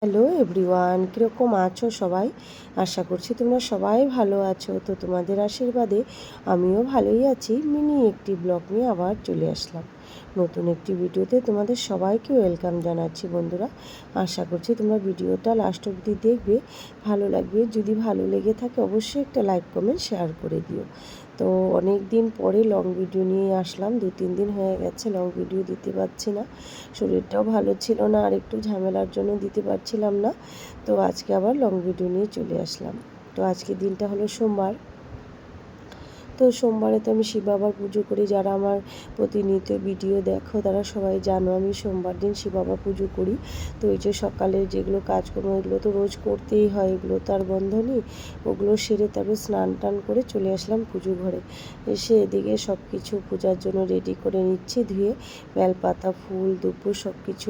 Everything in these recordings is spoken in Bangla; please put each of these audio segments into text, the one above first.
হ্যালো এভরিওয়ান, কীরকম আছো সবাই? আশা করছি তোমরা সবাই ভালো আছো। তো তোমাদের আশীর্বাদে আমিও ভালোই আছি। মিনি একটি ব্লগ নিয়ে আবার চলে আসলাম নতুন একটি ভিডিওতে। তোমাদের সবাইকে ওয়েলকাম জানাচ্ছি বন্ধুরা। আশা করছি তোমরা ভিডিওটা লাস্ট অবধি দেখবে, ভালো লাগবে। যদি ভালো লেগে থাকে অবশ্যই একটা লাইক কমেন্ট শেয়ার করে দিও। তো অনেক দিন পরে লং ভিডিও নিয়ে আসলাম। 2-3 দিন হয়ে গেছে লং ভিডিও দিতে পারছি না, শরীরটাও ভালো ছিল না আর একটু ঝামেলার জন্য দিতে পারছিলাম না। তো আজকে আবার লং ভিডিও নিয়ে চলে আসলাম। তো আজকে দিনটা হলো সোমবার। তো সোমবারে তো আমি শিব বাবার পুজো করি। যারা আমার প্রতিনিয়ত ভিডিও দেখো তারা সবাই জানো আমি সোমবার দিন শিব বাবার পুজো করি। তো এই যে সকালে যেগুলো কাজকর্ম এগুলো তো রোজ করতেই হয়, এগুলো তো আর বন্ধ নেই। ওগুলো সেরে তারপরে স্নান টান করে চলে আসলাম পুজো ঘরে। এসে এদিকে সব কিছু পূজার জন্য রেডি করে নিচ্ছি, ধুয়ে বেলপাতা ফুল দুব্বো সব কিছু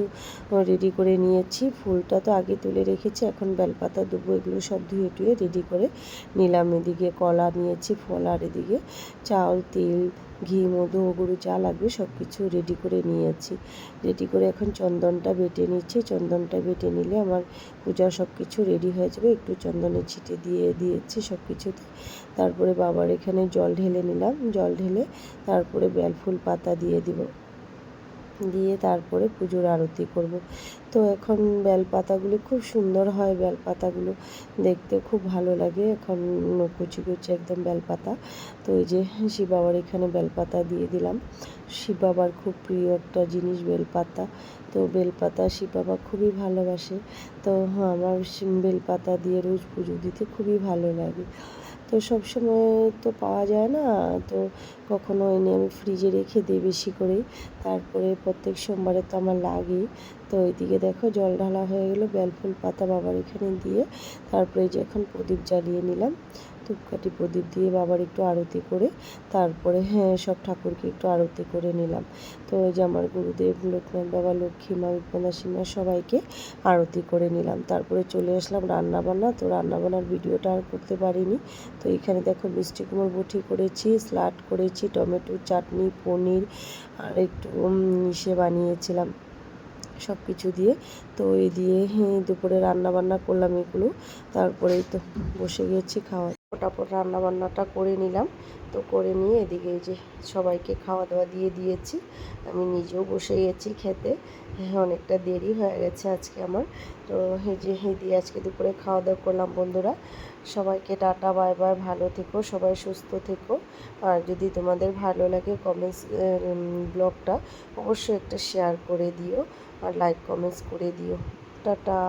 রেডি করে নিয়েছি। ফুলটা তো আগে তুলে রেখেছি, এখন বেলপাতা দুব্বো এগুলো সব ধুয়ে টুয়ে রেডি করে নিলাম। এদিকে কলা নিয়েছি, ফল, আর এদিকে চাল, তেল, ঘি, মধু, গরু যা লাগবে সব কিছু রেডি করে নিয়েছি। রেডি করে এখন চন্দনটা বেটে নিচ্ছি। চন্দনটা বেটে নিলে আমার পূজা সব কিছু রেডি হয়ে যাবে। একটু চন্দনের ছিটে দিয়ে দিয়েছি সব কিছুতে। তারপরে বাবার এখানে জল ঢেলে নিলাম। জল ঢেলে তারপরে বেলফুল পাতা দিয়ে দিব, দিয়ে তারপরে পুজোর আরতি করব। তো এখন বেলপাতাগুলো খুব সুন্দর হয়, বেলপাতাগুলো দেখতে খুব ভালো লাগে। এখন কুচি কুচি একদম বেলপাতা। তো এই যে শিব বাবার এখানে বেলপাতা দিয়ে দিলাম। শিব বাবার খুব প্রিয় একটা জিনিস বেলপাতা। তো বেলপাতা শিব বাবা খুবই ভালোবাসে। তো আমার বেলপাতা দিয়ে রোজ পুজো দিতে খুবই ভালো লাগে। তো সবসময় তো পাওয়া যায় না, তো কখনো এনে আমি ফ্রিজে রেখে দিই বেশি করেই। তারপরে প্রত্যেক সোমবারে তো আমার লাগেই। তো ওইদিকে দেখো জল ঢালা হয়ে গেলো, বেলফুল পাতা বাবার এখানে দিয়ে তারপরে যে এখন প্রদীপ জ্বালিয়ে নিলাম। ধূপকাঠি প্রদীপ দিয়ে বাবার একটু আরতি করে তারপরে সব ঠাকুরকে একটু আরতি করে নিলাম। তো ওই যে আমার গুরুদেব, লোকনাথ বাবা, লক্ষ্মী মা, বিপন্নাসী মা সবাইকে আরতি করে নিলাম। তারপরে চলে আসলাম রান্নাবান্না। তো রান্নাবান্নার ভিডিওটা আর করতে পারিনি। তো এখানে দেখো মিষ্টি কুমড়ো বটি করেছি, স্যালাড করেছি, টমেটো চাটনি, পনির আর একটু ইসে বানিয়েছিলাম সব কিছু দিয়ে। তো এই দিয়ে দুপুরে রান্নাবান্না করলাম এগুলো। তারপরেই তো বসে গেছি খাওয়া। ফটাফট রান্নাবান্নাটা করে নিলাম। তো করে নিয়ে এদিকে এই যে সবাইকে খাওয়া দাওয়া দিয়ে দিয়েছি, আমি নিজেও বসে গেছি খেতে। অনেকটা দেরি হয়ে গেছে আজকে আমার। তো এই যে দিয়ে আজকে দুপুরে খাওয়া দাওয়া করলাম বন্ধুরা। সবাইকে টাটা, বাই বাই, ভালো থেকো, সবাই সুস্থ থেকো। আর যদি তোমাদের ভালো লাগে কমেন্টস ব্লগটা অবশ্যই একটা শেয়ার করে দিও আর লাইক কমেন্টস করে দিও। টাটা।